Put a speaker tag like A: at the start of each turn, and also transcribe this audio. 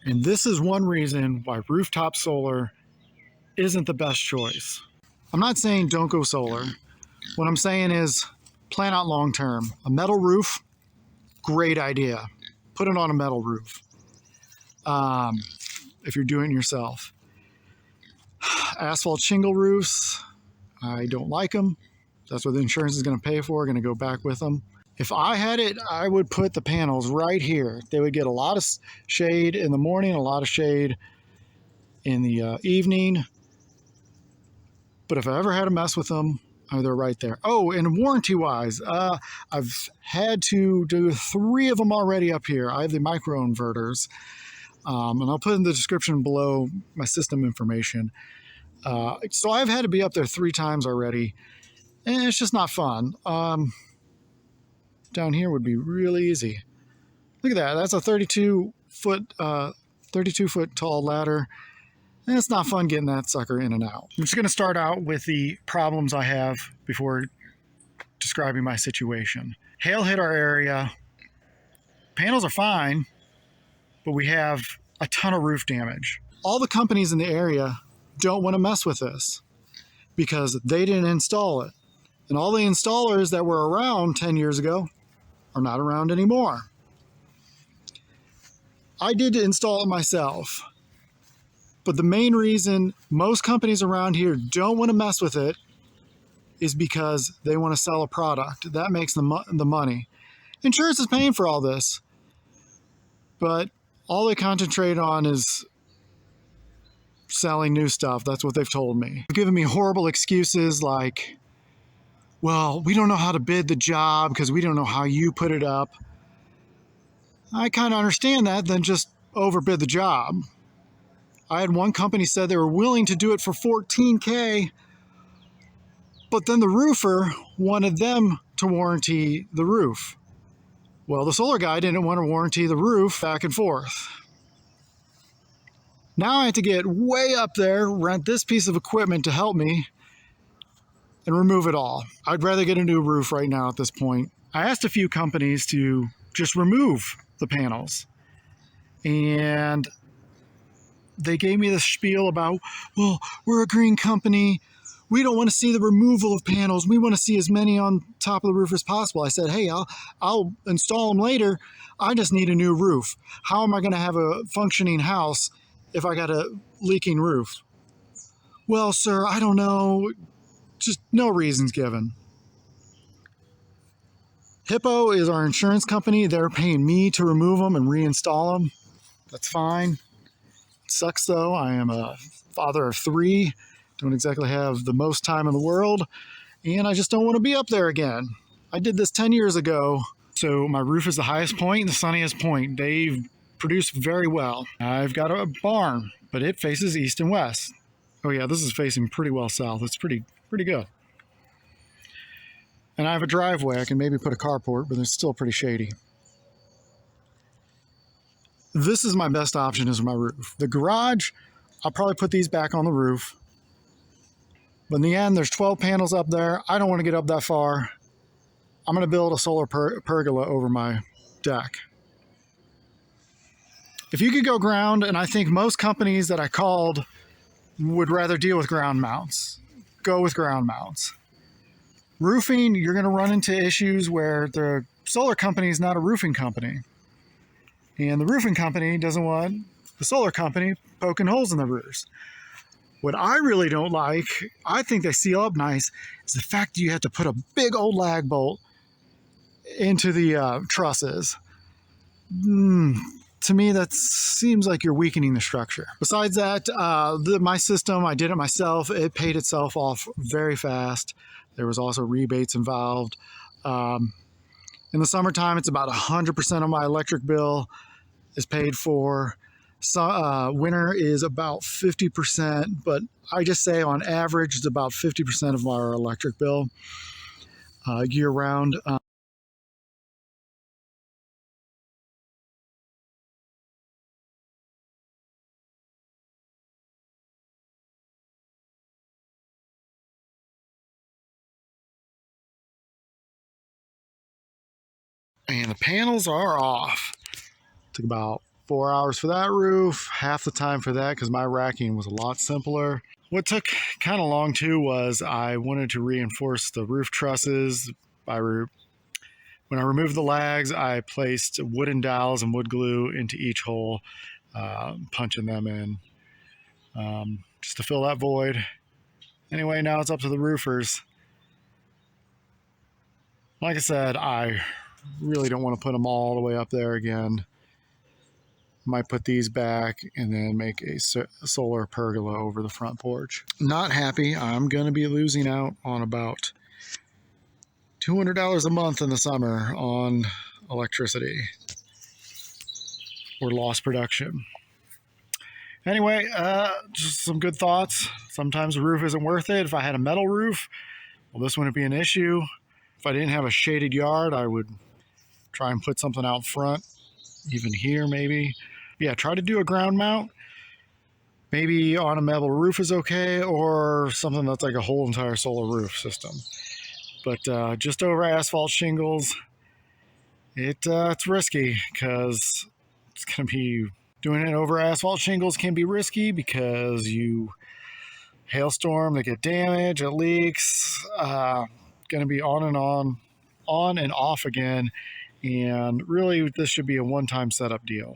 A: And this is one reason why rooftop solar isn't the best choice. I'm not saying don't go solar. What I'm saying is plan out long term. A metal roof, great idea. Put it on a metal roof if you're doing it yourself. Asphalt shingle roofs, I don't like them. That's what the insurance is going to pay for, going to go back with them. If I had it, I would put the panels right here. They would get a lot of shade in the morning, a lot of shade in the evening. But if I ever had to mess with them, they're right there. Oh, and warranty-wise, I've had to do 3 of them already up here. I have the micro inverters, and I'll put in the description below my system information. So I've had to be up there 3 times already, and it's just not fun. Down here would be really easy. Look at that. That's a 32 foot tall ladder. And it's not fun getting that sucker in and out. I'm just going to start out with the problems I have before describing my situation. Hail hit our area. Panels are fine, but we have a ton of roof damage. All the companies in the area don't want to mess with this because they didn't install it. And all the installers that were around 10 years ago are not around anymore. I did install it myself. But the main reason most companies around here don't want to mess with it is because they want to sell a product. That makes the money. Insurance is paying for all this. But all they concentrate on is selling new stuff. That's what they've told me. They've given me horrible excuses like, well, we don't know how to bid the job because we don't know how you put it up. I kind of understand that, then just overbid the job. I had one company said they were willing to do it for $14K, but then the roofer wanted them to warranty the roof. Well, the solar guy didn't want to warranty the roof back and forth. Now I have to get way up there, rent this piece of equipment to help me, and remove it all. I'd rather get a new roof right now at this point. I asked a few companies to just remove the panels, and they gave me the spiel about, well, we're a green company. We don't want to see the removal of panels. We want to see as many on top of the roof as possible. I said, hey, I'll install them later. I just need a new roof. How am I going to have a functioning house if I got a leaking roof? Well, sir, I don't know. Just no reasons given. Hippo is our insurance company. They're paying me to remove them and reinstall them. That's fine. Sucks though. I am a father of 3, don't exactly have the most time in the world, and I just don't want to be up there again. I did this 10 years ago, so my roof is the highest point and the sunniest point. They produce very well. I've got a barn, but it faces east and west. Oh yeah, this is facing pretty well south. It's pretty good. And I have a driveway. I can maybe put a carport, but it's still pretty shady. This is my best option, is my roof. The garage, I'll probably put these back on the roof. But in the end, there's 12 panels up there. I don't want to get up that far. I'm going to build a solar pergola over my deck. If you could go ground, and I think most companies that I called would rather deal with ground mounts, go with ground mounts. Roofing, you're going to run into issues where the solar company is not a roofing company. And the roofing company doesn't want the solar company poking holes in the roofs. What I really don't like, I think they seal up nice, is the fact that you have to put a big old lag bolt into the trusses. To me, that seems like you're weakening the structure. Besides that, my system, I did it myself. It paid itself off very fast. There was also rebates involved. In the summertime, it's about 100% of my electric bill is paid for. So, winter is about 50%, but I just say on average, it's about 50% of our electric bill year round. And the panels are off. Took about 4 hours for that roof, half the time for that because my racking was a lot simpler. What took kind of long too was I wanted to reinforce the roof trusses. When I removed the lags, I placed wooden dowels and wood glue into each hole, punching them in just to fill that void. Anyway, now it's up to the roofers. Like I said, I really don't want to put them all the way up there again. Might put these back and then make a solar pergola over the front porch. Not happy. I'm going to be losing out on about $200 a month in the summer on electricity or lost production. Anyway, just some good thoughts. Sometimes the roof isn't worth it. If I had a metal roof, well, this wouldn't be an issue. If I didn't have a shaded yard, I would try and put something out front, even here maybe. Yeah, try to do a ground mount. Maybe on a metal roof is okay, or something that's like a whole entire solar roof system. But just over asphalt shingles, it's risky because it's going to be doing it over asphalt shingles can be risky because you hailstorm, they get damaged, it leaks, going to be on and off again. And really, this should be a one-time setup deal.